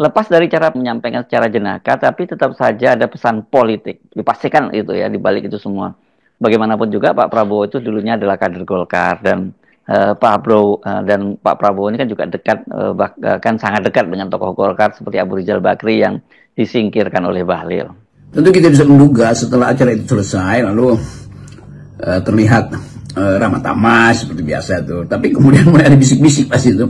lepas dari cara menyampaikan secara jenaka, tapi tetap saja ada pesan politik. Dipastikan itu ya, di balik itu semua. Bagaimanapun juga Pak Prabowo itu dulunya adalah kader Golkar, dan Pak Prabowo ini kan juga dekat, bahkan sangat dekat dengan tokoh Golkar seperti Abu Rizal Bakri yang disingkirkan oleh Bahlil. Tentu kita bisa menduga setelah acara itu selesai, lalu terlihat ramah tamah seperti biasa tuh. Tapi kemudian mulai ada bisik-bisik pas itu.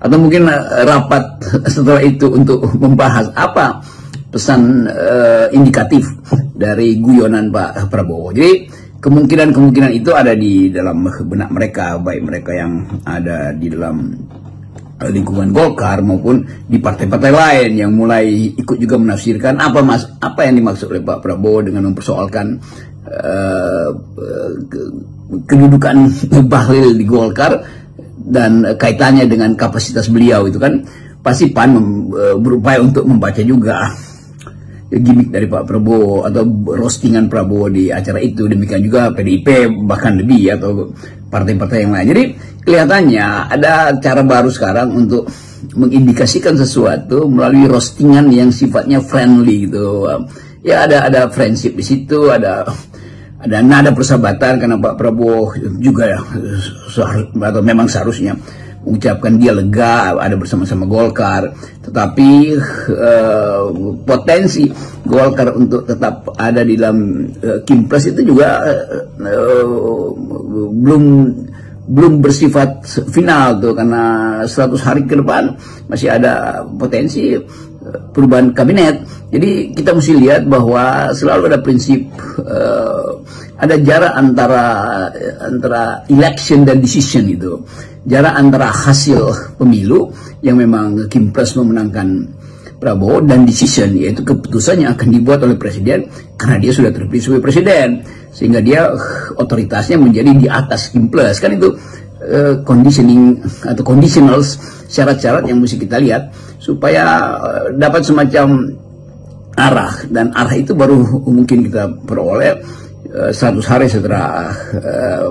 Atau mungkin rapat setelah itu untuk membahas apa pesan indikatif dari guyonan Pak Prabowo. Jadi kemungkinan-kemungkinan itu ada di dalam benak mereka, baik mereka yang ada di dalam lingkungan Golkar maupun di partai-partai lain yang mulai ikut juga menafsirkan apa yang dimaksud oleh Pak Prabowo dengan mempersoalkan kedudukan Bahlil di Golkar dan kaitannya dengan kapasitas beliau. Itu kan pasti PAN berupaya untuk membaca juga gimmick dari Pak Prabowo atau roastingan Prabowo di acara itu. Demikian juga PDIP bahkan lebih, atau partai-partai yang lain. Jadi kelihatannya ada cara baru sekarang untuk mengindikasikan sesuatu melalui roastingan yang sifatnya friendly gitu. Ya ada friendship di situ, ada nada persahabatan, karena Pak Prabowo juga atau memang seharusnya mengucapkan dia lega ada bersama-sama Golkar, tetapi potensi Golkar untuk tetap ada di dalam Kimpres itu juga belum bersifat final tuh, karena 100 hari ke depan masih ada potensi perubahan kabinet. Jadi kita mesti lihat bahwa selalu ada prinsip, ada jarak antara election dan decision itu. Jarak antara hasil pemilu yang memang Kimpres memenangkan Prabowo dan decision, yaitu keputusan yang akan dibuat oleh presiden karena dia sudah terpilih sebagai presiden, sehingga dia otoritasnya menjadi di atas Kimpres. Kan itu conditioning atau conditionals, syarat-syarat yang mesti kita lihat supaya dapat semacam arah, dan arah itu baru mungkin kita peroleh 100 hari setelah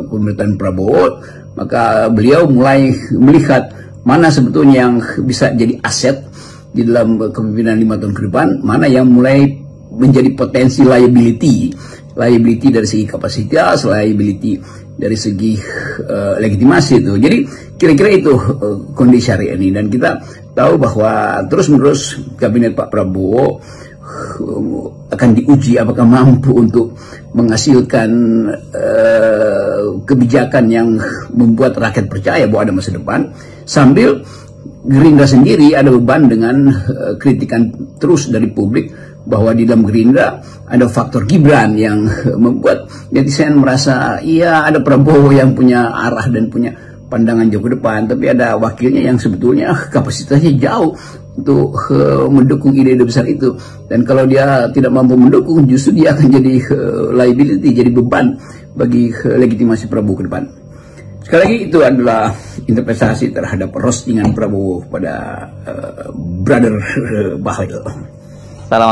pemerintahan Prabowo. Maka beliau mulai melihat mana sebetulnya yang bisa jadi aset di dalam kepemimpinan 5 tahun ke depan, mana yang mulai menjadi potensi liability dari segi kapasitas, liability dari segi legitimasi itu. Jadi kira-kira itu kondisi hari ini, dan kita tahu bahwa terus-menerus kabinet Pak Prabowo akan diuji apakah mampu untuk menghasilkan kebijakan yang membuat rakyat percaya bahwa ada masa depan, sambil Gerindra sendiri ada beban dengan kritikan terus dari publik bahwa di dalam Gerindra ada faktor Gibran yang membuat netizen merasa iya ada Prabowo yang punya arah dan punya pandangan jauh ke depan, tapi ada wakilnya yang sebetulnya kapasitasnya jauh untuk mendukung ide-ide besar itu. Dan kalau dia tidak mampu mendukung, justru dia akan jadi liability, jadi beban bagi legitimasi Prabowo ke depan. Sekali lagi, itu adalah interpretasi terhadap roastingan Prabowo pada brother Bahlil.